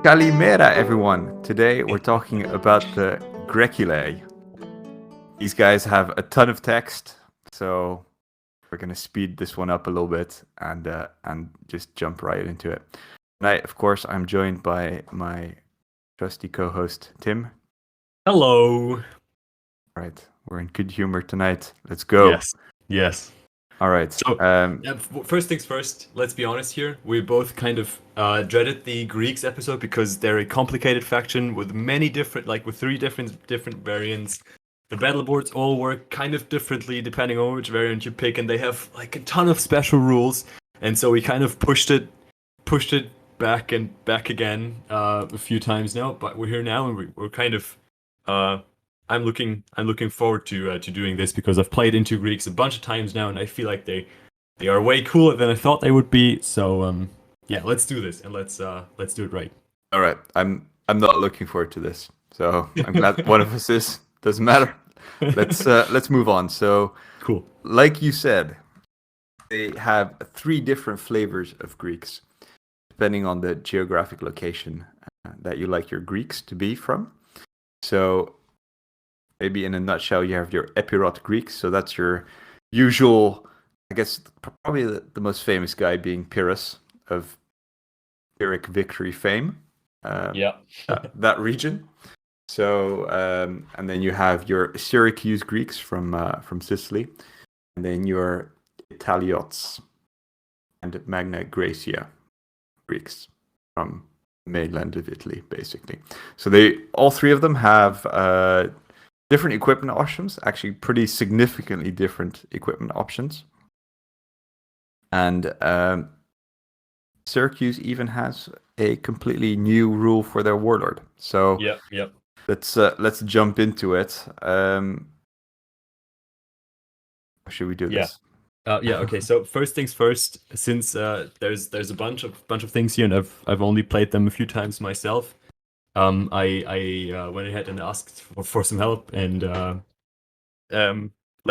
Kalimera, everyone. Today we're talking about the Graeculi. These guys have a ton of text, so we're gonna speed this one up a little bit and just jump right into it. Tonight, of course, I'm joined by my trusty co-host Tim. Hello. Right, we're in good humor tonight. Let's go. Yes. All right. So, first things first, let's be honest here. We both kind of dreaded the Greeks episode because they're a complicated faction with many different, with three different variants. The battle boards all work kind of differently depending on which variant you pick, and they have like a ton of special rules. And so we kind of pushed it back and back again a few times now. But we're here now, and we're kind of I'm looking forward to doing this because I've played into Greeks a bunch of times now, and I feel like they are way cooler than I thought they would be. So yeah, let's do this and let's do it right. All right. I'm not looking forward to this, so I'm glad one of us is. Doesn't matter. Let's move on. So Cool. Like you said, they have three different flavors of Greeks, depending on the geographic location that you like your Greeks to be from. So maybe in a nutshell, you have your Epirot Greeks. So that's your usual, I guess, probably the most famous guy being Pyrrhus of Pyrrhic victory fame. That region. So, and then you have your Syracuse Greeks from Sicily, and then your Italiots and Magna Graecia Greeks from the mainland of Italy, basically. So all three of them have different equipment options, actually pretty significantly different equipment options. And Syracuse even has a completely new rule for their warlord. So Yep. Let's jump into it. How should we do this? Okay. So first things first, since there's a bunch of things here, and I've only played them a few times myself. I went ahead and asked for some help, and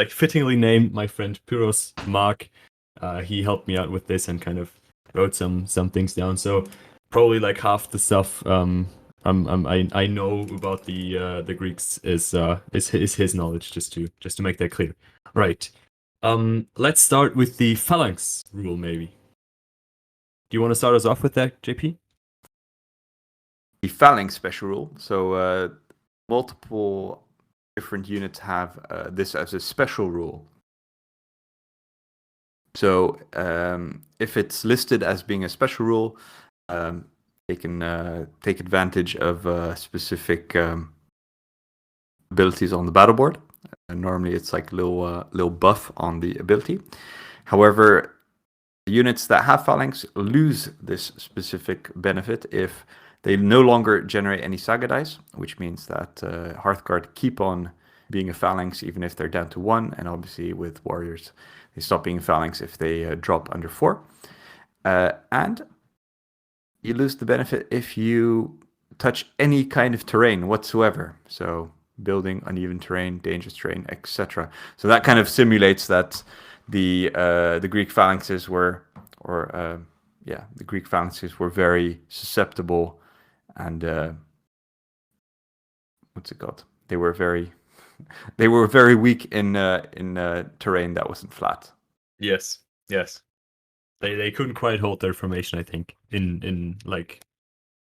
fittingly named my friend Pyros Mark. He helped me out with this and kind of wrote some things down. So probably like half the stuff I know about the Greeks is his knowledge, just to make that clear. Right. Let's start with the phalanx rule, maybe. Do you want to start us off with that, JP? The phalanx special rule. So multiple different units have this as a special rule. So if it's listed as being a special rule, they can take advantage of specific abilities on the battle board. Normally, it's like a little buff on the ability. However, the units that have phalanx lose this specific benefit if they no longer generate any Saga dice, which means that Hearthguard keep on being a phalanx even if they're down to 1, and obviously with warriors, they stop being phalanx if they drop under 4. And you lose the benefit if you touch any kind of terrain whatsoever. So building, uneven terrain, dangerous terrain, etc. So that kind of simulates that the Greek phalanxes were, the Greek phalanxes were very susceptible, and what's it called? They were very weak in terrain that wasn't flat. Yes. They couldn't quite hold their formation, I think, in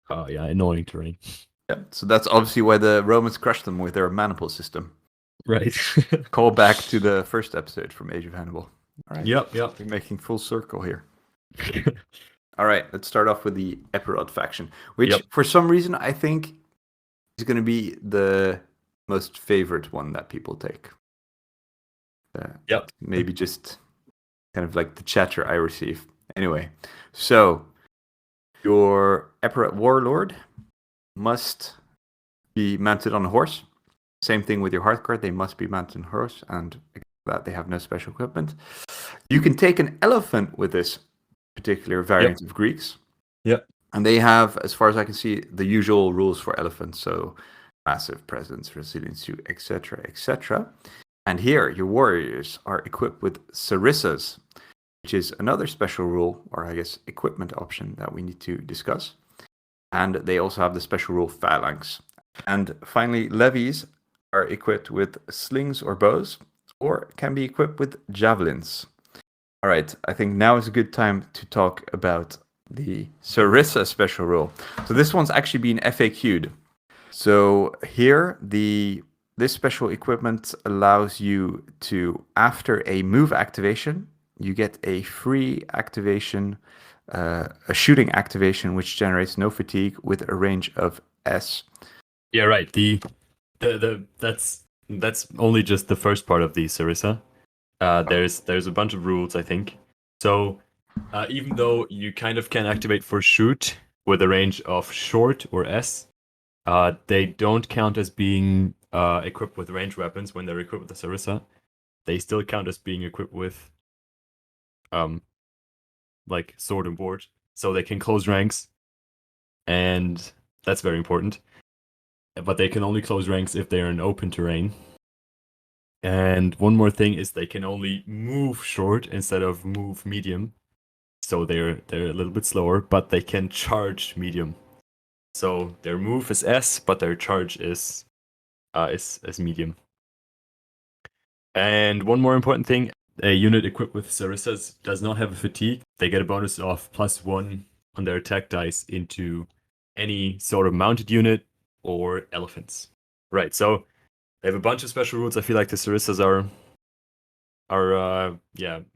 annoying terrain. Yeah, so that's obviously why the Romans crushed them with their maniple system. Right. Call back to the first episode from Age of Hannibal. All right. Yep. We're making full circle here. All right, let's start off with the Epirot faction, which for some reason I think is going to be the most favorite one that people take. Maybe just kind of like the chatter I receive. Anyway, so your Epirot warlord must be mounted on a horse. Same thing with your Hearthguard, they must be mounted on a horse, and that they have no special equipment. You can take an elephant with this particular variant of Greeks. Yep. And they have, as far as I can see, the usual rules for elephants. So massive presence, resilience, etc., etc. And here, your warriors are equipped with Sarissas, which is another special rule, or I guess equipment option that we need to discuss. and they also have the special rule phalanx. And finally, levies are equipped with slings or bows, or can be equipped with javelins. All right, I think now is a good time to talk about the Sarissa special rule. So this one's actually been FAQ'd. So here, this special equipment allows you to, after a move activation, you get a free activation, a shooting activation, which generates no fatigue with a range of S. Yeah, right. That's only just the first part of the Sarissa. There's a bunch of rules, I think. So even though you kind of can activate for shoot with a range of short or S, they don't count as being equipped with ranged weapons when they're equipped with the Sarissa. They still count as being equipped with like sword and board, so they can close ranks, and that's very important. But they can only close ranks if they're in open terrain. And one more thing is they can only move short instead of move medium. So they're a little bit slower, but they can charge medium. So their move is S, but their charge is medium. And one more important thing, a unit equipped with Sarissas does not have a fatigue. They get a bonus of +1 on their attack dice into any sort of mounted unit or elephants. Right, so they have a bunch of special rules. I feel like the Sarissas are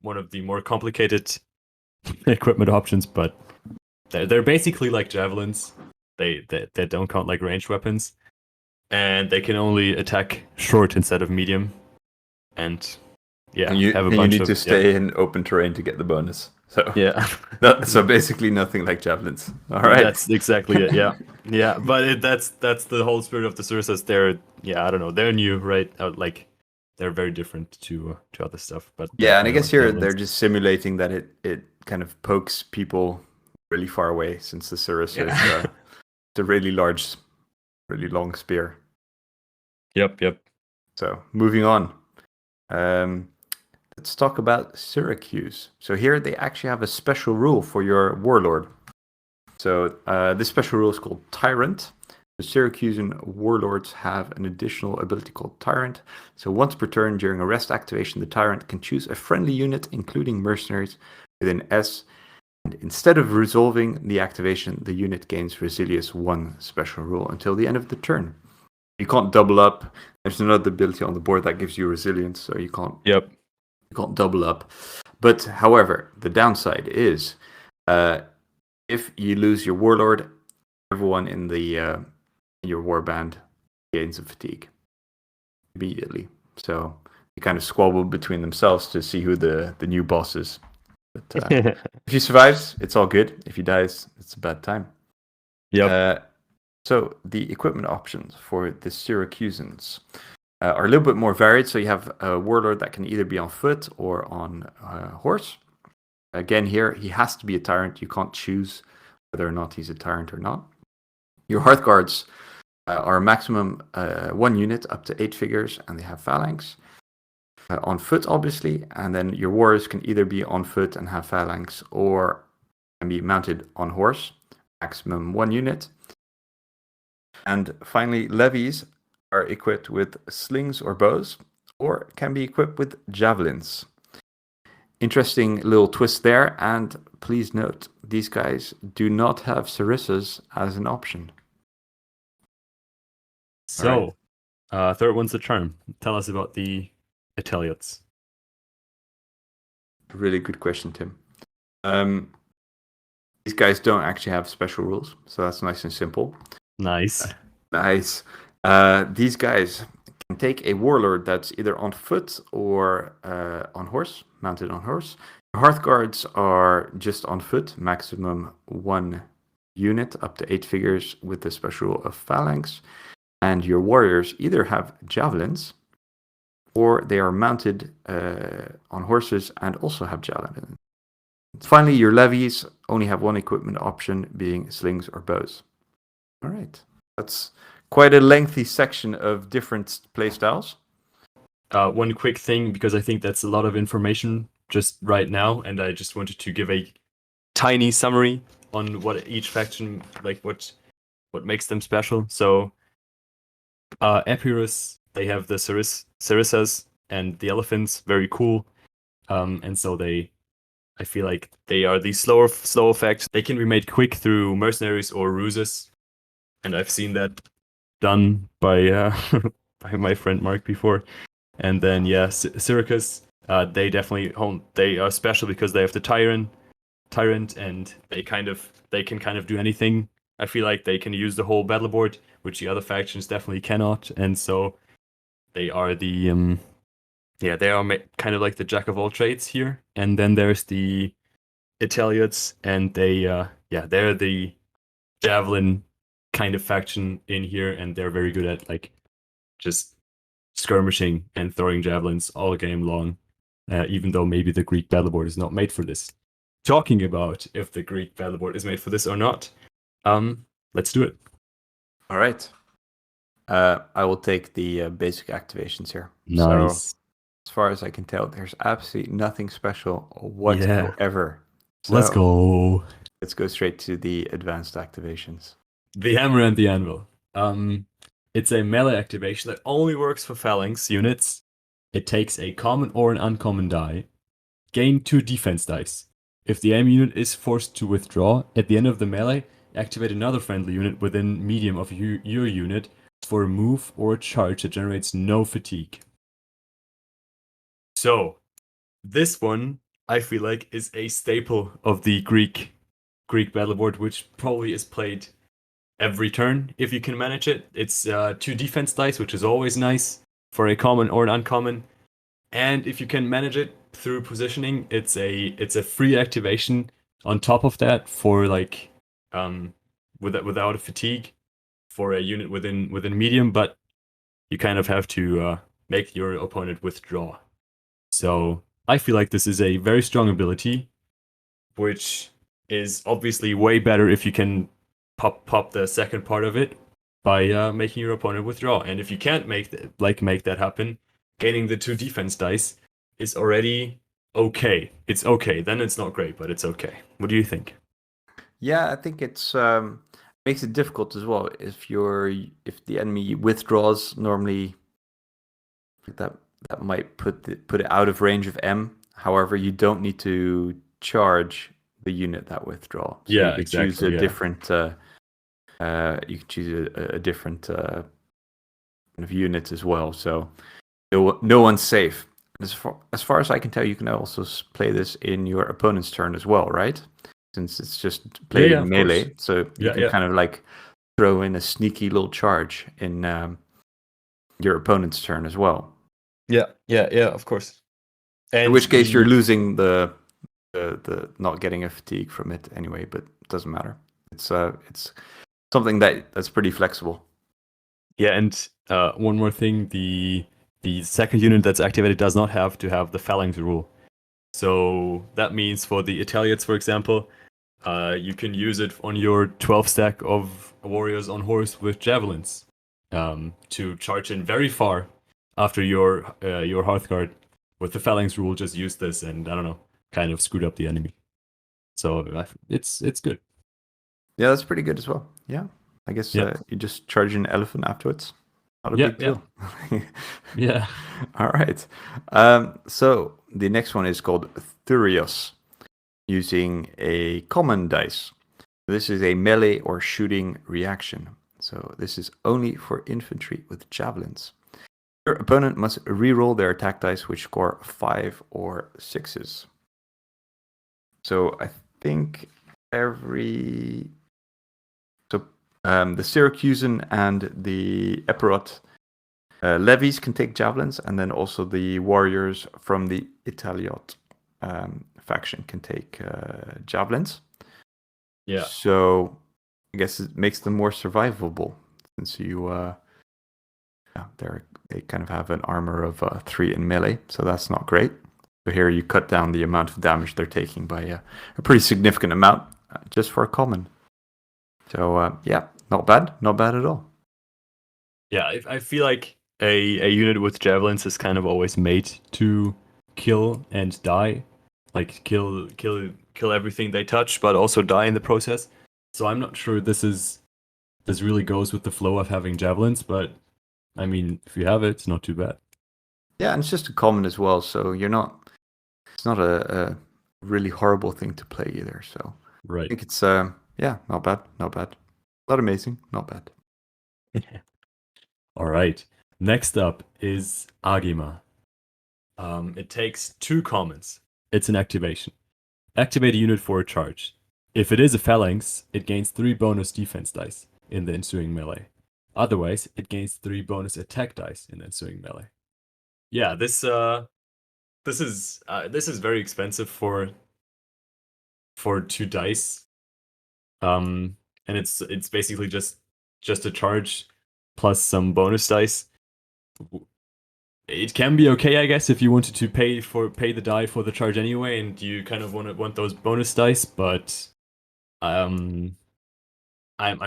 one of the more complicated equipment options, but they're basically like javelins. They don't count like ranged weapons, and they can only attack short instead of medium. And yeah, you have a bunch need of, to stay in open terrain to get the bonus. So yeah, so basically nothing like javelins. All right, that's exactly it. Yeah, yeah, but that's the whole spirit of the Sarissas. They're I don't know, they're new, right? Like they're very different to other stuff. But yeah, and I guess like here javelins. they're just simulating that it kind of pokes people really far away, since the Sarissa is a really large, really long spear. Yep. So moving on. Let's talk about Syracuse. So here they actually have a special rule for your warlord. So this special rule is called Tyrant. The Syracusan warlords have an additional ability called Tyrant. So once per turn during a rest activation, the Tyrant can choose a friendly unit, including mercenaries, with an S. And instead of resolving the activation, the unit gains Resilience 1 special rule until the end of the turn. You can't double up. There's another ability on the board that gives you resilience, so you can't. Yep. You can't double up. But however, the downside is, if you lose your warlord, everyone in your warband gains a fatigue immediately. So they kind of squabble between themselves to see who the new boss is. But if he survives, it's all good. If he dies, it's a bad time. Yep. So the equipment options for the Syracusans are a little bit more varied. So you have a warlord that can either be on foot or on horse. Again, here he has to be a tyrant. You can't choose whether or not he's a tyrant or not. Your Hearthguards are a maximum 1 unit up to 8 figures, and they have phalanx. On foot, obviously, and then your warriors can either be on foot and have phalanx, or can be mounted on horse, maximum 1 unit. And finally, levies are equipped with slings or bows, or can be equipped with javelins. Interesting little twist there, and please note, these guys do not have Sarissas as an option. So, third one's the charm. Tell us about the Italians. Really good question, Tim. These guys don't actually have special rules, so that's nice and simple. Nice. Nice. These guys can take a warlord that's either on foot or on horse, mounted on horse. Hearthguards are just on foot, maximum 1 unit up to 8 figures with the special rule of phalanx. And your warriors either have javelins or they are mounted on horses and also have javelins. Finally, your levies only have 1 equipment option, being slings or bows. All right. That's quite a lengthy section of different playstyles. One quick thing, because I think that's a lot of information just right now, and I just wanted to give a tiny summary on what each faction, like what what makes them special. So Epirus, they have the Sarissas and the elephants, very cool. And so I feel like they are these slow effects. They can be made quick through mercenaries or ruses, and I've seen that done by by my friend Mark before. And then Syracuse, they definitely they are special because they have the tyrant, and they can kind of do anything. I feel like they can use the whole battle board, which the other factions definitely cannot, and so they are kind of like the jack of all trades here. And then there's the Italians, and they're the javelin kind of faction in here, and they're very good at like just skirmishing and throwing javelins all game long, even though maybe the Greek battleboard is not made for this. Talking about if the Greek battleboard is made for this or not, let's do it. All right. I will take the basic activations here. Nice. So, as far as I can tell, there's absolutely nothing special whatsoever. So, let's go. Let's go straight to the advanced activations. The hammer and the anvil. It's a melee activation that only works for phalanx units. It takes a common or an uncommon die. Gain 2 defense dice. If the enemy unit is forced to withdraw, at the end of the melee, activate another friendly unit within medium of your unit for a move or a charge that generates no fatigue. So, this one, I feel like, is a staple of the Greek battleboard, which probably is played every turn if you can manage it. It's 2 defense dice, which is always nice for a common or an uncommon. And if you can manage it through positioning, it's a free activation on top of that for like without a fatigue for a unit within medium, but you kind of have to make your opponent withdraw. So I feel like this is a very strong ability, which is obviously way better if you can pop the second part of it by making your opponent withdraw. And if you can't make that happen, gaining the 2 defense dice is already okay. It's okay. Then it's not great, but it's okay. What do you think? Yeah, I think it's makes it difficult as well. If the enemy withdraws, normally that might put it out of range of M. However, you don't need to charge the unit that withdraw. So you could choose a different. You can choose a different kind of unit as well. So no one's safe. As far as I can tell, you can also play this in your opponent's turn as well, right? Since it's just played in melee, course. So you can kind of like throw in a sneaky little charge in your opponent's turn as well. Yeah, of course. And in which case you're losing the not getting a fatigue from it anyway, but it doesn't matter. It's something that's pretty flexible. Yeah, and one more thing, the second unit that's activated does not have to have the phalanx rule. So that means for the Italians, for example, you can use it on your 12 stack of warriors on horse with javelins to charge in very far after your Hearthguard. With the phalanx rule, just use this and, I don't know, kind of screwed up the enemy. So it's good. Yeah, that's pretty good as well. Yeah, I guess you just charge an elephant afterwards. Not a big deal. Yeah. All right. So the next one is called Thurios, using a common dice. This is a melee or shooting reaction. So this is only for infantry with javelins. Your opponent must reroll their attack dice, which score 5 or 6s. So I think the Syracusan and the Epirot levies can take javelins, and then also the warriors from the Italiot faction can take javelins. Yeah. So I guess it makes them more survivable, since they kind of have an armor of 3 in melee, so that's not great. So here you cut down the amount of damage they're taking by a pretty significant amount just for a common. So not bad at all. Yeah, I feel like a unit with javelins is kind of always made to kill and die, like kill everything they touch, but also die in the process. So I'm not sure this is this really goes with the flow of having javelins, but I mean, if you have it, it's not too bad. Yeah, and it's just a common as well, so it's not a really horrible thing to play either. So I Right. think it's not bad, not bad. Not amazing, not bad. All right. Next up is Agima. It takes 2 commons. It's an activation. Activate a unit for a charge. If it is a phalanx, it gains 3 bonus defense dice in the ensuing melee. Otherwise, it gains 3 bonus attack dice in the ensuing melee. Yeah, this is very expensive for 2 dice. And it's basically just a charge plus some bonus dice. It can be okay, I guess, if you wanted to pay the die for the charge anyway, and you kind of want those bonus dice. But I'm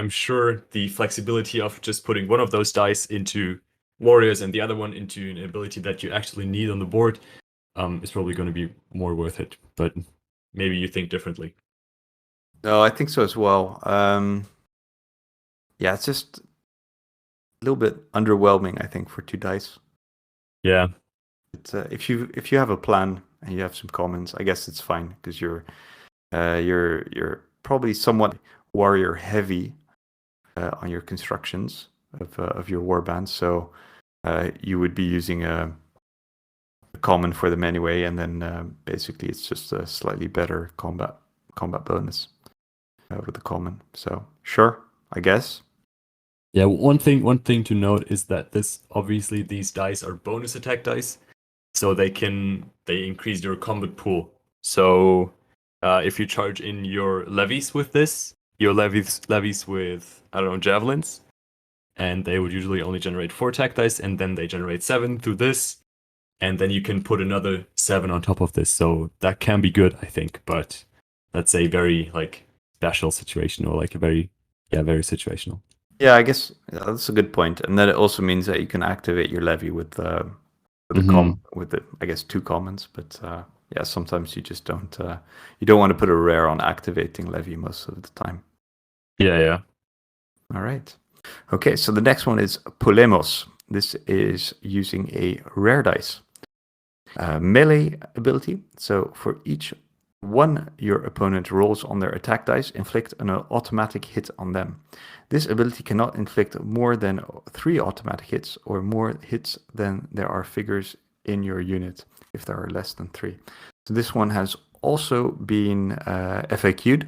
sure the flexibility of just putting one of those dice into warriors and the other one into an ability that you actually need on the board is probably going to be more worth it. But maybe you think differently. No, I think so as well. Yeah, it's just a little bit underwhelming, I think, for 2 dice. Yeah. It's, if you have a plan and you have some commons, I guess it's fine because you're probably somewhat warrior heavy on your constructions of your warbands, so you would be using a common for them anyway, and then basically it's just a slightly better combat bonus with the common. So sure, I guess. Yeah, one thing to note is that these dice are bonus attack dice, so they increase your combat pool. So if you charge in your levies with this, your levies with, I don't know, javelins, and they would usually only generate 4 attack dice, and then they generate 7 through this, and then you can put another 7 on top of this. So that can be good, I think, but that's a very special situation, or a very situational. Yeah, I guess that's a good point, and then it also means that you can activate your levy with the I guess 2 commons, but yeah, sometimes you just don't want to put a rare on activating levy most of the time. Yeah. All right. Okay, so the next one is Polemos. This is using a rare dice. Melee ability. So for each one your opponent rolls on their attack dice, inflict an automatic hit on them. This ability cannot inflict more than 3 automatic hits or more hits than there are figures in your unit if there are less than 3. So this one has also been FAQ'd.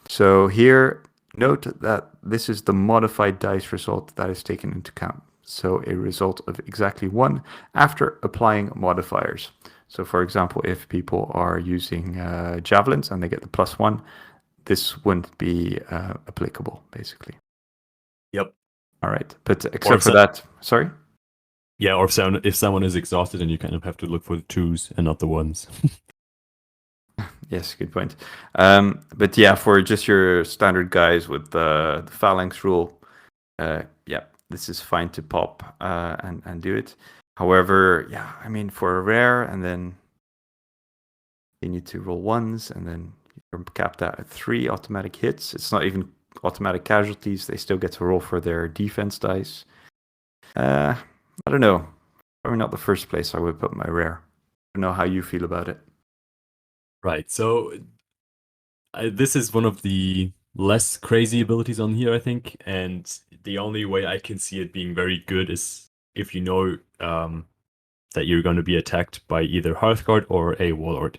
So here, note that this is the modified dice result that is taken into account. So a result of exactly 1 after applying modifiers. So for example, if people are using javelins and they get the +1, this wouldn't be applicable, basically. Yep. All right, but except for that, sorry? Yeah, or if someone is exhausted, and you kind of have to look for the 2s and not the 1s. Yes, good point. But yeah, for just your standard guys with the phalanx rule, yeah, this is fine to pop and do it. However, yeah, I mean, for a rare, and then you need to roll 1s, and then you're capped out at 3 automatic hits. It's not even automatic casualties. They still get to roll for their defense dice. I don't know. Probably not the first place I would put my rare. I don't know how you feel about it. Right. So this is one of the less crazy abilities on here, I think, and the only way I can see it being very good is if you know that you're going to be attacked by either Hearthguard or a Warlord,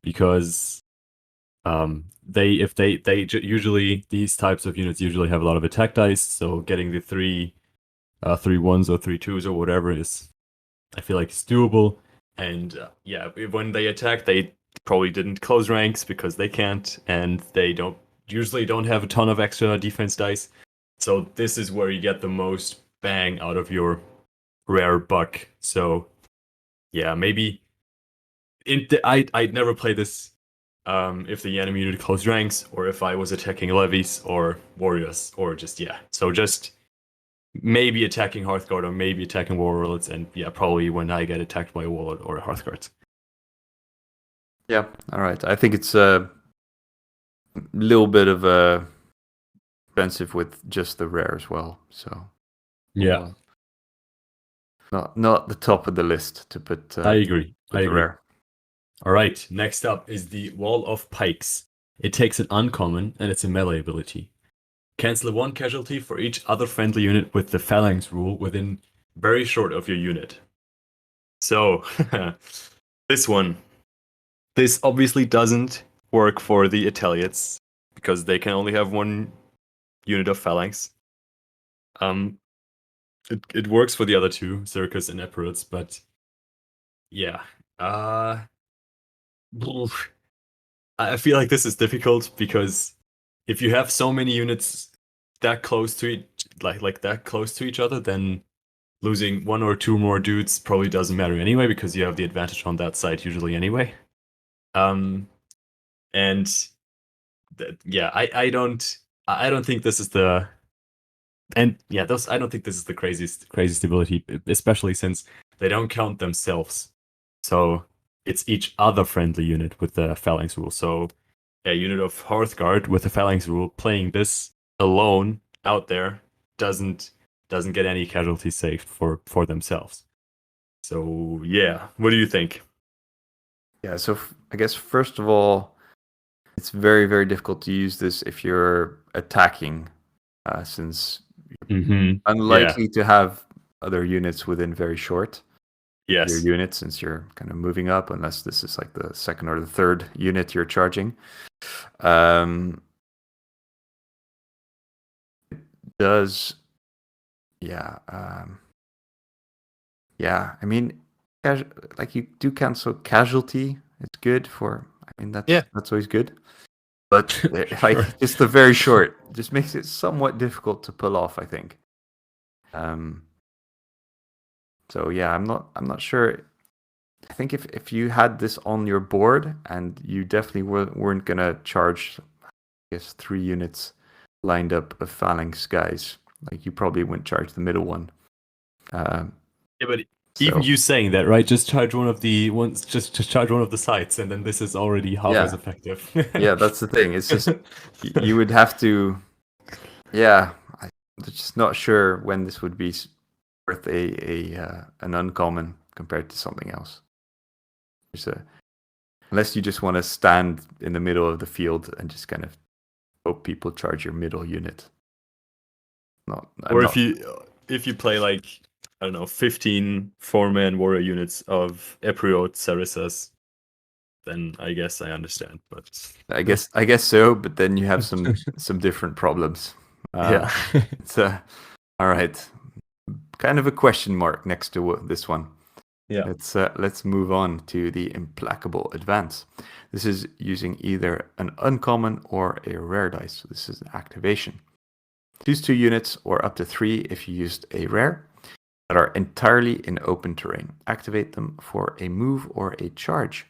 because usually these types of units usually have a lot of attack dice, so getting the 3 1s or 3 2s or whatever is, I feel like, it's doable. And yeah, when they attack, they probably didn't close ranks because they can't, and they usually don't have a ton of extra defense dice. So this is where you get the most bang out of your rare buck. So yeah, maybe I'd never play this if the enemy unit closed ranks, or if I was attacking levies or warriors, or just maybe attacking Hearthguard or maybe attacking Warlords, and yeah, probably when I get attacked by a Warlord or a Hearthguard. Yeah, all right. I think it's a little bit of a expensive with just the rare as well. So Yeah, not the top of the list to put. I agree. With the rare. All right, next up is the Wall of Pikes. It takes an uncommon, and it's a melee ability. Cancel 1 casualty for each other friendly unit with the Phalanx rule within very short of your unit. So, this one. This obviously doesn't work for the Italians, because they can only have 1 unit of Phalanx. It works for the other 2, Syracuse and Italo, but yeah. I feel like this is difficult because if you have so many units that close to that close to each other, then losing 1 or 2 more dudes probably doesn't matter anyway, because you have the advantage on that side usually anyway. And yeah, I don't think this is the I don't think this is the craziest ability, especially since they don't count themselves. So it's each other friendly unit with the Phalanx rule. So a unit of Hearthguard with the Phalanx rule playing this alone out there doesn't get any casualties saved for themselves. So yeah, what do you think? Yeah, so I guess first of all, it's very, very difficult to use this if you're attacking, since you're unlikely to have other units within very short. Yes. Your unit, since you're kind of moving up, unless this is like the second or the third unit you're charging. It does, yeah. I mean, like you do cancel casualty. It's good for. I mean, that's always good. But like just the very short just makes it somewhat difficult to pull off, I think. So yeah, I'm not sure. I think if you had this on your board and you definitely weren't gonna charge, I guess, 3 units lined up of Phalanx guys, like you probably wouldn't charge the middle one. Yeah, but even you saying that, right? Just charge one of the charge one of the sites, and then this is already half as effective. Yeah, that's the thing. It's just you would have to. Yeah, I'm just not sure when this would be worth an uncommon compared to something else. Unless you just want to stand in the middle of the field and just kind of hope people charge your middle unit. If you play like, I don't know, 15 4-man warrior units of Epriot Sarissas, then I guess I understand. But I guess so. But then you have some different problems. Yeah. It's all right. Kind of a question mark next to this one. Yeah. Let's move on to the Implacable Advance. This is using either an uncommon or a rare dice. So this is an activation. Choose 2 units or up to 3 if you used a rare that are entirely in open terrain. Activate them for a move or a charge.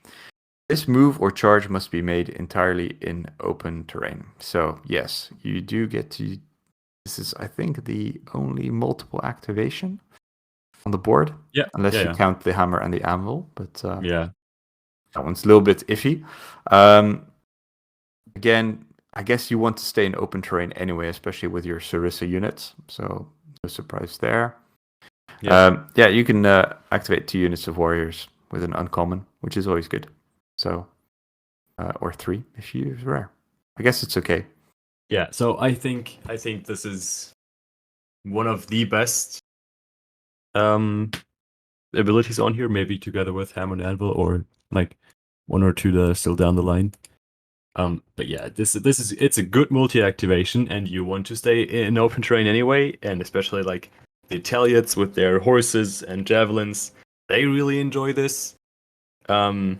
This move or charge must be made entirely in open terrain. So yes, you do get to. This is, I think, the only multiple activation on the board. Yeah. Unless you count the hammer and the anvil, but yeah, that one's a little bit iffy. Again, I guess you want to stay in open terrain anyway, especially with your Sarissa units. So no surprise there. Yeah, you can activate 2 units of warriors with an uncommon, which is always good. So, or 3 if you use rare. I guess it's okay. Yeah. So I think this is one of the best abilities on here, maybe together with Hammer and Anvil, or like 1 or 2 that are still down the line. But yeah, it's a good multi-activation, and you want to stay in open terrain anyway, and especially like the Italians with their horses and javelins, they really enjoy this. And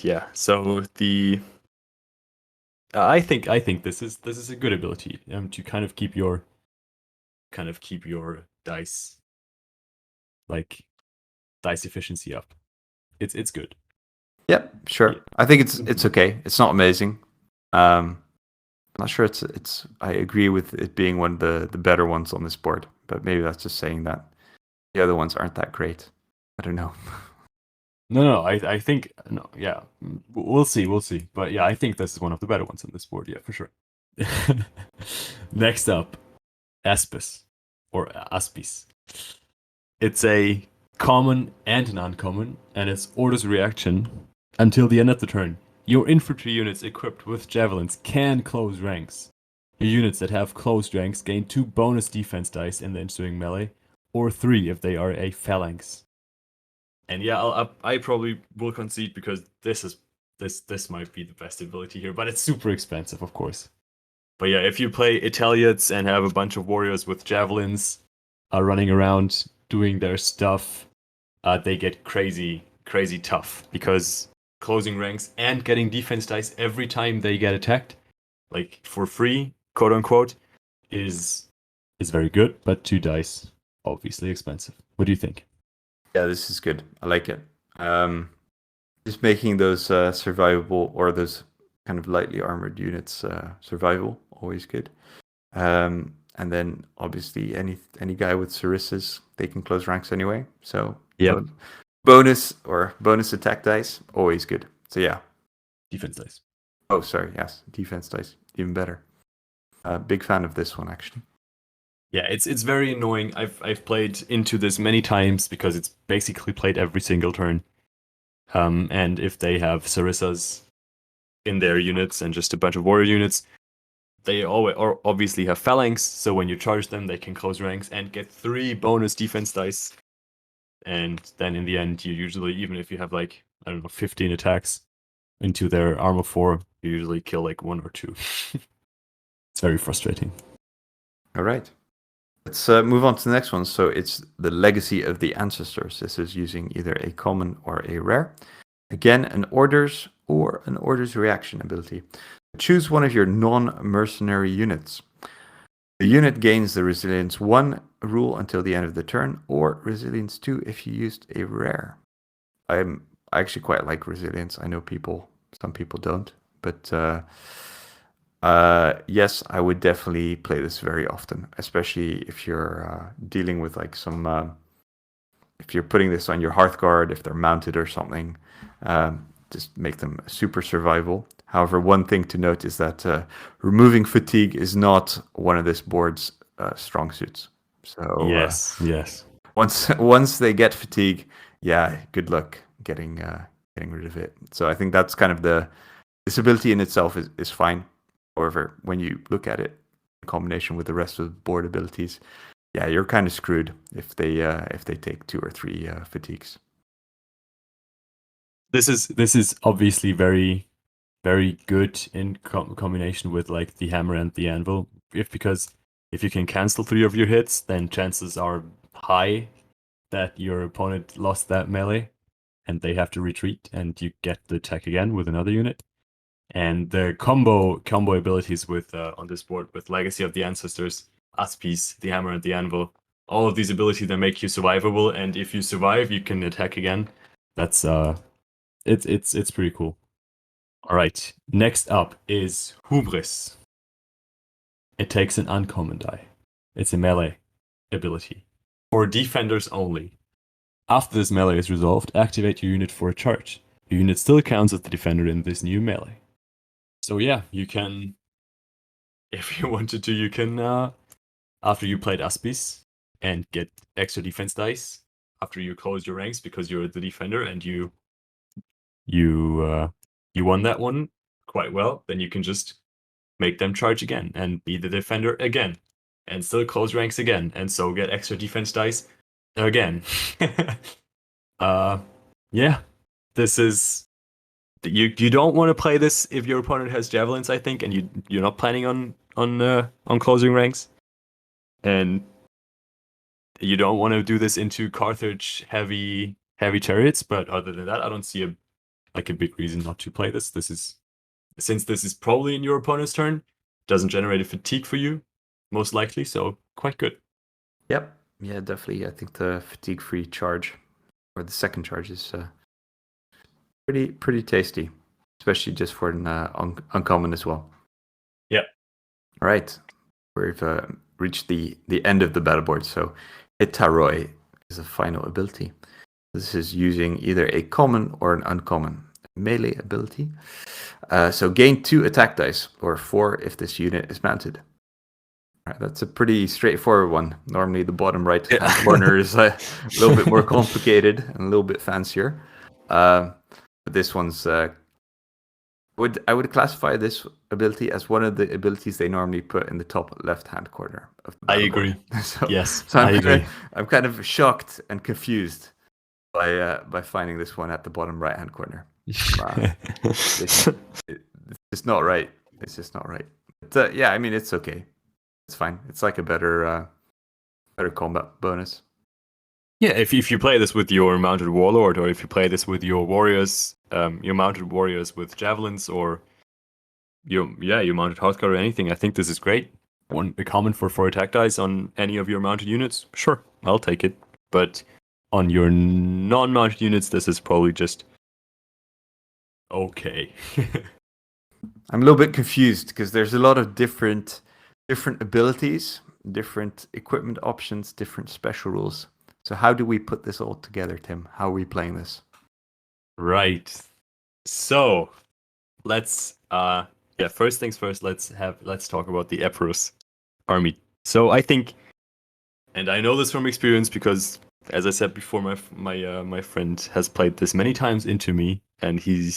yeah, so I think this is a good ability to kind of keep your dice efficiency up. It's good. Yeah, sure. I think it's okay. It's not amazing. I'm not sure it's. I agree with it being one of the better ones on this board, but maybe that's just saying that the other ones aren't that great. I don't know. No, I think no. Yeah, we'll see. But yeah, I think this is one of the better ones on this board. Yeah, for sure. Next up, Aspis, or Aspis. It's a common and an uncommon, and its orders reaction until the end of the turn. Your infantry units equipped with javelins can close ranks. Your units that have closed ranks gain 2 bonus defense dice in the ensuing melee, or 3 if they are a phalanx. And yeah, I probably will concede because this might be the best ability here, but it's super expensive, of course. But yeah, if you play Italians and have a bunch of warriors with javelins running around doing their stuff, they get crazy tough because closing ranks and getting defense dice every time they get attacked, like for free, quote unquote, is very good. But 2 dice, obviously expensive. What do you think? Yeah, this is good. I like it. Just making those survivable or those kind of lightly armored units survivable, always good. And then obviously any guy with Sarissas, they can close ranks anyway. So yeah, bonus attack dice, always good. So yeah, defense dice. Oh, sorry, yes, defense dice, even better. Big fan of this one actually. Yeah, it's very annoying. I've played into this many times because it's basically played every single turn. And if they have Sarissas in their units and just a bunch of warrior units, they always or obviously have phalanx. So when you charge them, they can close ranks and get 3 bonus defense dice. And then in the end, you usually, even if you have like 15 attacks into their armor 4, you usually kill like 1 or 2. It's very frustrating. All right. Let's move on to the next one. So it's the Legacy of the Ancestors. This is using either a common or a rare. Again, an orders or an orders reaction ability. Choose one of your non-mercenary units. The unit gains the Resilience 1 rule until the end of the turn, or Resilience 2 if you used a rare. I actually quite like Resilience. I know some people don't, but yes, I would definitely play this very often, especially if you're dealing with like some, if you're putting this on your Hearthguard, if they're mounted or something, just make them super survival. However, one thing to note is that removing fatigue is not one of this board's strong suits. So yes. Once they get fatigue, yeah, good luck getting rid of it. So I think that's kind of this ability in itself is fine. However, when you look at it in combination with the rest of the board abilities, yeah, you're kind of screwed if they take 2 or 3 fatigues. This is obviously very, very good in combination with like the hammer and the anvil. Because if you can cancel 3 of your hits, then chances are high that your opponent lost that melee, and they have to retreat, and you get the attack again with another unit. And the combo abilities with on this board with Legacy of the Ancestors, Aspis, the Hammer and the Anvil, all of these abilities that make you survivable, and if you survive, you can attack again. That's it's pretty cool. All right, next up is Hubris. It takes an uncommon die. It's a melee ability for defenders only. After this melee is resolved, activate your unit for a charge. Your unit still counts as the defender in this new melee. So yeah, you can, if you wanted to, you can, after you played Aspis and get extra defense dice, after you close your ranks because you're the defender and you won that one quite well, then you can just make them charge again and be the defender again and still close ranks again and so get extra defense dice again. Yeah, this is... You don't want to play this if your opponent has javelins, I think, and you're not planning on closing ranks, and you don't want to do this into Carthage heavy chariots. But other than that, I don't see a big reason not to play this. Since this is probably in your opponent's turn, doesn't generate a fatigue for you, most likely, so quite good. Yep, yeah, definitely. I think the fatigue-free charge or the second charge is pretty tasty, especially just for an uncommon as well. Yeah. All right, we've reached the end of the battle board. So Hitaroi is a final ability. This is using either a common or an uncommon melee ability. So gain 2 attack dice, or 4 if this unit is mounted. Right, that's a pretty straightforward one. Normally, the bottom right hand corner is a little bit more complicated and a little bit fancier. But this one's I would classify this ability as one of the abilities they normally put in the top left hand corner of the I battle agree. board. So I agree. I'm kind of shocked and confused by finding this one at the bottom right hand corner. It's not right. It's just not right. But, yeah, I mean, it's okay. It's fine. It's like a better combat bonus. Yeah, if you play this with your mounted warlord, or if you play this with your warriors, your mounted warriors with javelins, or your mounted Hearthguard or anything, I think this is great. A common for attack dice on any of your mounted units, sure, I'll take it. But on your non-mounted units, this is probably just okay. I'm a little bit confused because there's a lot of different abilities, different equipment options, different special rules. So how do we put this all together, Tim? How are we playing this? Right. So let's first things first, let's talk about the Epirus army. So I think, and I know this from experience because, as I said before, my friend has played this many times into me, and he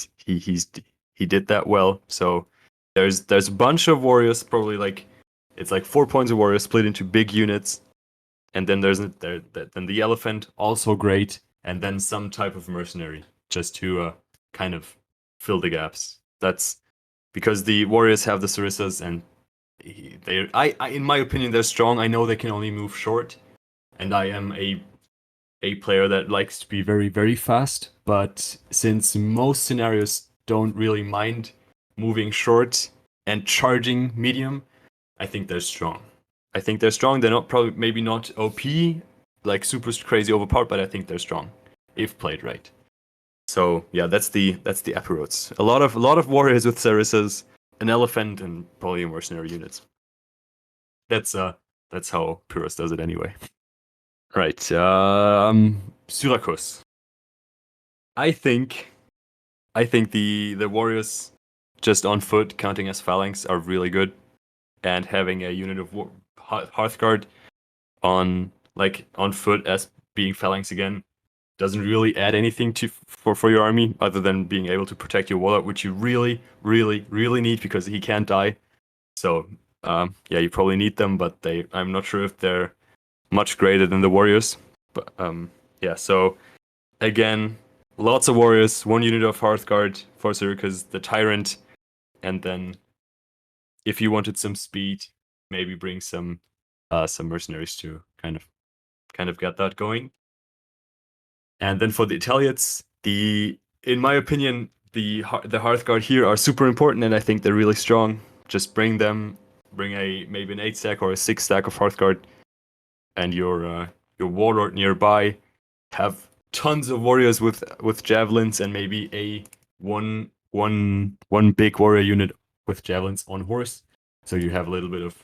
did that well. So there's a bunch of warriors, probably it's like 4 points of warriors split into big units, and then then the elephant, also great, and then some type of mercenary just to kind of fill the gaps. That's because the warriors have the Sarissas, and I in my opinion they're strong. I know they can only move short, and I am a player that likes to be very, very fast, but since most scenarios don't really mind moving short and charging medium, I think they're strong. They're not maybe not OP, like super crazy overpowered, but I think they're strong if played right. So yeah, that's the Epirus. A lot of warriors with Sarissas, an elephant, and probably mercenary units. That's how Pyrrhus does it anyway. Right. Syracuse. I think the warriors just on foot, counting as phalanx, are really good, and having a unit of Hearthguard on foot as being phalanx again doesn't really add anything for your army other than being able to protect your warlord, which you really, really, really need because he can't die. So you probably need them, but I'm not sure if they're much greater than the warriors. But so again, lots of warriors, one unit of Hearthguard for Syracuse, the Tyrant, and then if you wanted some speed, maybe bring some mercenaries to kind of get that going. And then for the Italians, in my opinion, the Hearthguard here are super important, and I think they're really strong. Just bring maybe an 8 stack or a 6 stack of Hearthguard, and your warlord nearby. Have tons of warriors with javelins, and maybe a one big warrior unit with javelins on horse. So you have a little bit of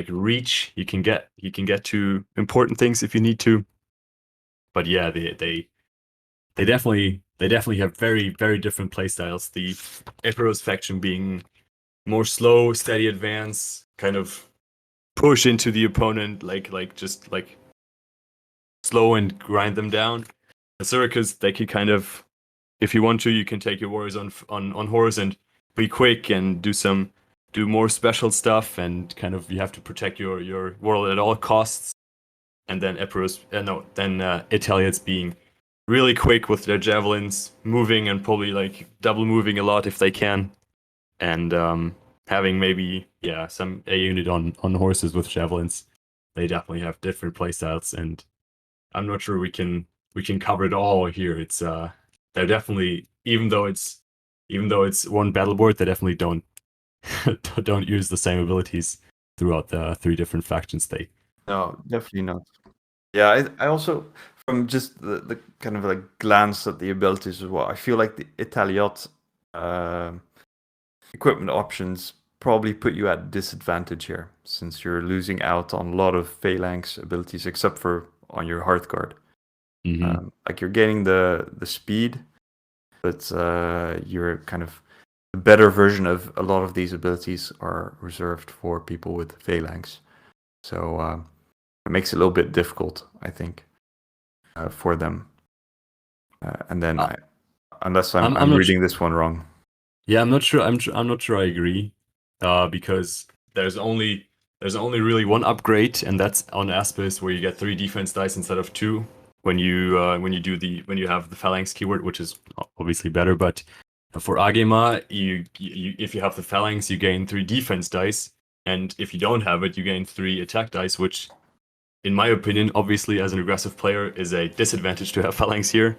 reach. You can get to important things if you need to. But yeah, they definitely have very, very different playstyles. The Epirus faction being more slow, steady advance, kind of push into the opponent, just slow and grind them down. The Syracuse, they can kind of, if you want to, you can take your warriors on horse and be quick and do more special stuff, and kind of you have to protect your warlord at all costs. And then Italians being really quick with their javelins, moving and probably double moving a lot if they can, and having maybe a unit on horses with javelins. They definitely have different playstyles, and I'm not sure we can cover it all here. It's they're definitely, even though it's one battle board, they definitely don't use the same abilities throughout the 3 different factions. No, definitely not. Yeah, I also, from just the kind of glance at the abilities as well, I feel like the Italiot equipment options probably put you at disadvantage here, since you're losing out on a lot of phalanx abilities, except for on your Hearthguard. Mm-hmm. You're gaining the speed, but you're kind of the better version of a lot of these abilities are reserved for people with phalanx. So it makes it a little bit difficult, I think, for them. And then, unless I'm reading this one wrong. Yeah, I'm not sure. I'm not sure I agree, because there's only really one upgrade, and that's on Aspis, where you get 3 defense dice instead of 2 when you have the phalanx keyword, which is obviously better. But for Agema, you if you have the phalanx, you gain 3 defense dice, and if you don't have it, you gain 3 attack dice, which, in my opinion, obviously as an aggressive player, is a disadvantage to have phalanx here.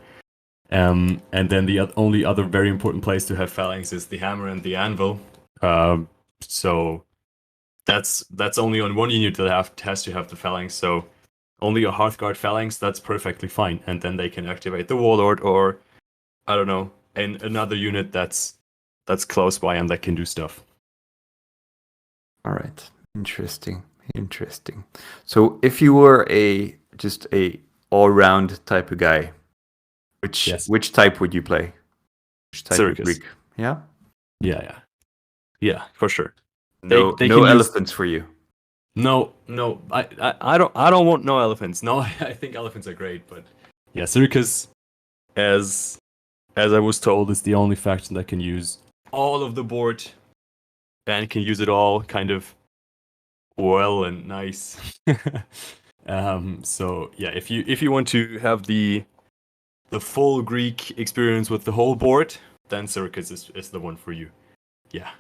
And then the only other very important place to have phalanx is the hammer and the anvil. So that's only on one unit that has to have the phalanx. So only a Hearthguard phalanx, that's perfectly fine. And then they can activate the warlord, or I don't know, another unit that's close by and that can do stuff. All right, interesting. So if you were just a all-round type of guy, which type would you play? Which type Syracuse. of Greek? Yeah, for sure. No elephants for you. No, I don't want no elephants. No, I think elephants are great, but yeah, Syracuse, as I was told, is the only faction that can use all of the board and can use it all kind of well and nice. So yeah, if you want to have the full Greek experience with the whole board, then Syracuse is the one for you. Yeah.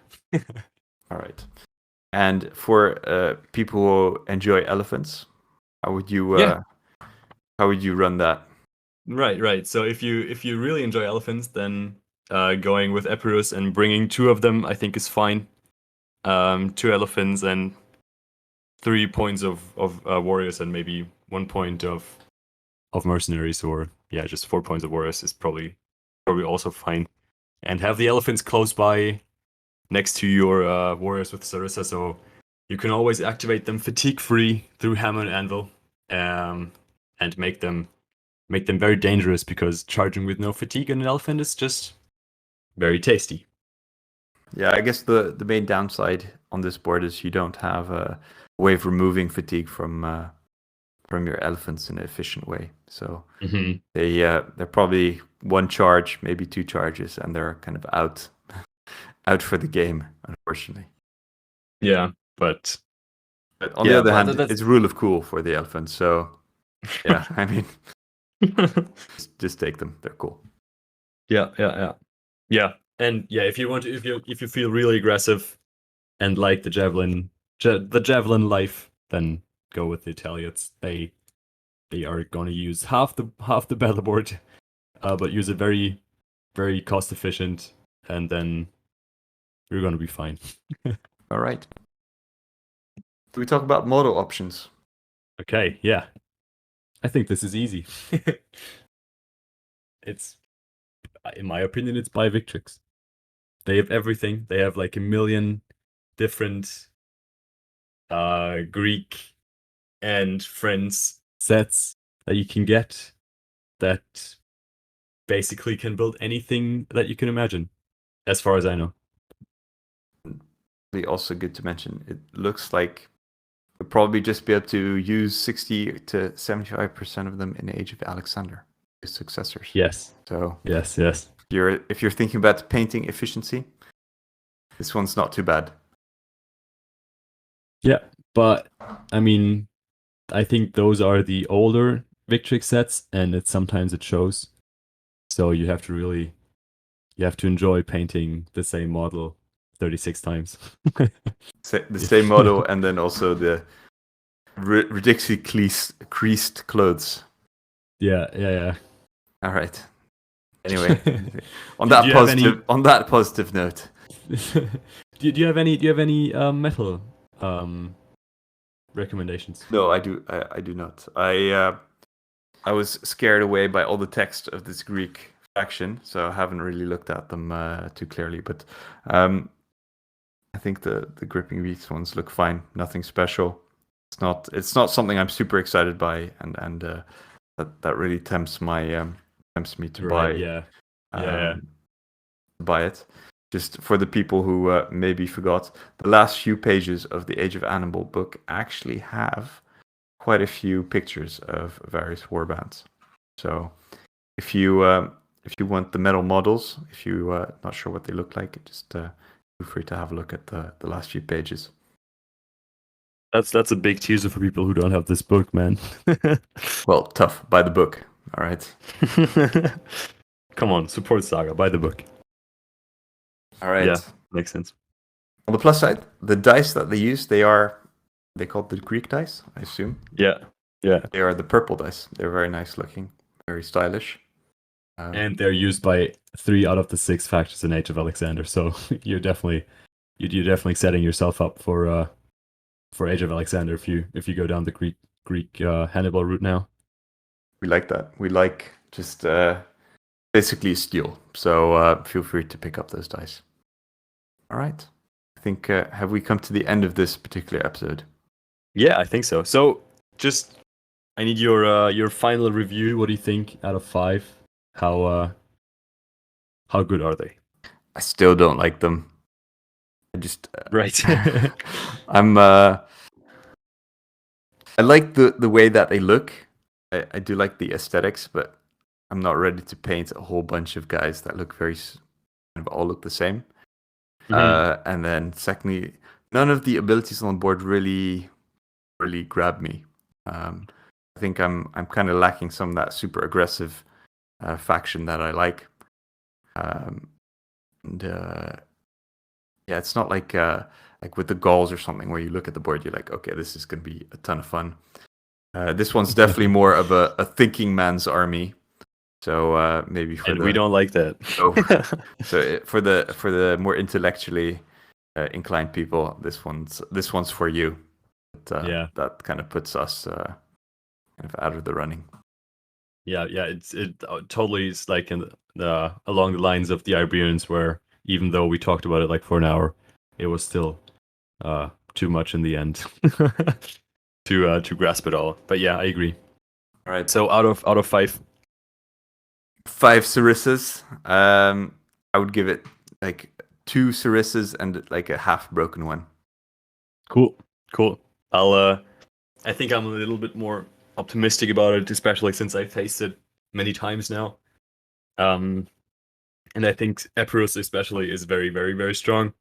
All right. And for people who enjoy elephants, how would you run that? Right. So if you really enjoy elephants, then going with Epirus and bringing 2 of them, I think, is fine. 2 elephants and 3 points of warriors, and maybe 1 point of mercenaries, or just 4 points of warriors is probably also fine. And have the elephants close by, next to your warriors with Sarissa, so you can always activate them fatigue-free through hammer and anvil, and make them very dangerous, because charging with no fatigue on an elephant is just very tasty. Yeah, I guess the main downside on this board is you don't have a way of removing fatigue from your elephants in an efficient way. So they're probably 1 charge, maybe 2 charges, and they're kind of out for the game, unfortunately. Yeah, but on the other hand, it's rule of cool for the elephants. So yeah, I mean, just take them; they're cool. Yeah. And yeah, if you feel really aggressive and like the javelin life, then go with the Italians. They are going to use half the battle board, but use it very, very cost efficient, and then you're going to be fine. All right. Do we talk about model options? Okay, yeah. I think this is easy. It's, in my opinion, it's by Victrix. They have everything. They have like 1 million different Greek and friends sets that you can get, that basically can build anything that you can imagine, as far as I know. Also good to mention, it looks like you'll probably just be able to use 60 to 75% of them in the Age of Alexander, his successors. Yes. So yes. If you're thinking about painting efficiency, this one's not too bad. Yeah, but I mean, I think those are the older Victrix sets, and sometimes it shows. So you have to enjoy painting the same model 36 times. The same model, and then also the ridiculously creased clothes. Yeah. All right. Anyway, on that positive note, do you have any metal recommendations? No, I do not. I was scared away by all the text of this Greek faction, so I haven't really looked at them too clearly. But I think the gripping beast ones look fine. Nothing special. It's not something I'm super excited by, and that really tempts me to buy. Yeah. Buy it. just for the people who maybe forgot, the last few pages of the Age of Hannibal book actually have quite a few pictures of various warbands. So if you want the metal models, if you not sure what they look like, just feel free to have a look at the last few pages. That's a big teaser for people who don't have this book, man. Well, tough. Buy the book. All right. Come on, support Saga. Buy the book. All right. Yeah, makes sense. On the plus side, the dice that they use, they called the Greek dice, I assume. Yeah. They are the purple dice. They're very nice looking, very stylish. And they're used by 3 out of the 6 factions in Age of Alexander. So you're definitely setting yourself up for Age of Alexander if you go down the Greek Hannibal route now. We like that. We like just basically steal. So feel free to pick up those dice. All right. I think have we come to the end of this particular episode? Yeah, I think so. So just I need your final review. What do you think out of 5? How good are they? I still don't like them. I just right. I like the way that they look. I do like the aesthetics, but I'm not ready to paint a whole bunch of guys that look very kind of all look the same. Mm-hmm. And then secondly, none of the abilities on the board really grab me. I think I'm kind of lacking some of that super aggressive faction that I like. Yeah, it's not like with the Gauls or something where you look at the board, you're like, okay, this is going to be a ton of fun. This one's definitely more of a thinking man's army. So maybe for we don't like that. So for the more intellectually inclined people, this one's for you. But, that kind of puts us kind of out of the running. Yeah, it totally is like along the lines of the Iberians, where even though we talked about it like for an hour, it was still too much in the end to grasp it all. But yeah, I agree. All right. So out of 5 Sarissas, I would give it like 2 Sarissas and like a half broken one. Cool. I think I'm a little bit more optimistic about it, especially since I faced it many times now. And I think Epirus especially is very, very, very strong.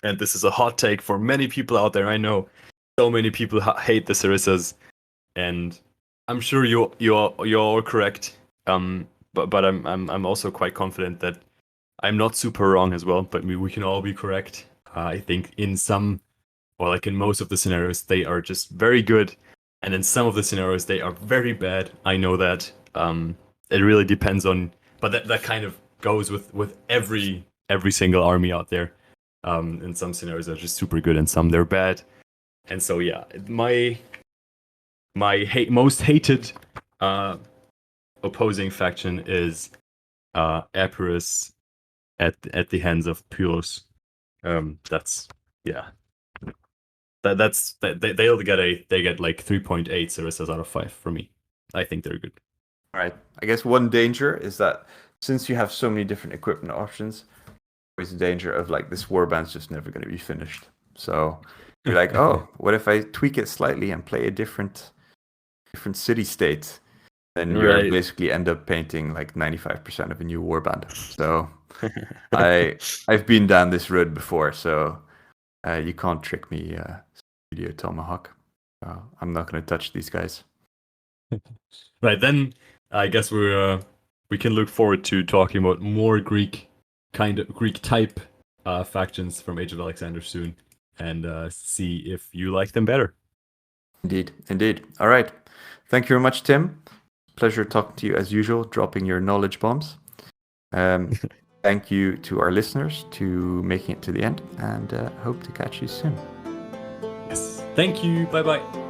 And this is a hot take for many people out there. I know so many people hate the Sarissas, and I'm sure you're all correct. But I'm also quite confident that I'm not super wrong as well. But we can all be correct. I think in most of the scenarios they are just very good, and in some of the scenarios they are very bad. I know that. It really depends on, but that kind of goes with every single army out there. In some scenarios they're just super good, and some they're bad. And so yeah, my most hated opposing faction is Epirus at the hands of Pyrrhus. That's they get like 3.8 Sarissas out of 5 for me. I think they're good. All right. I guess one danger is that since you have so many different equipment options, there's a danger of like this warband's just never going to be finished. So you're like, oh, what if I tweak it slightly and play a different city state? Then you basically end up painting like 95% of a new warband. So I've been down this road before, so you can't trick me, Studio Tomahawk. I'm not going to touch these guys. Right, then I guess we can look forward to talking about more Greek type factions from Age of Alexander soon, and see if you like them better. Indeed. All right. Thank you very much, Tim. Pleasure talking to you as usual, dropping your knowledge bombs. Thank you to our listeners to making it to the end, and hope to catch you soon. Yes. Thank you. Bye-bye.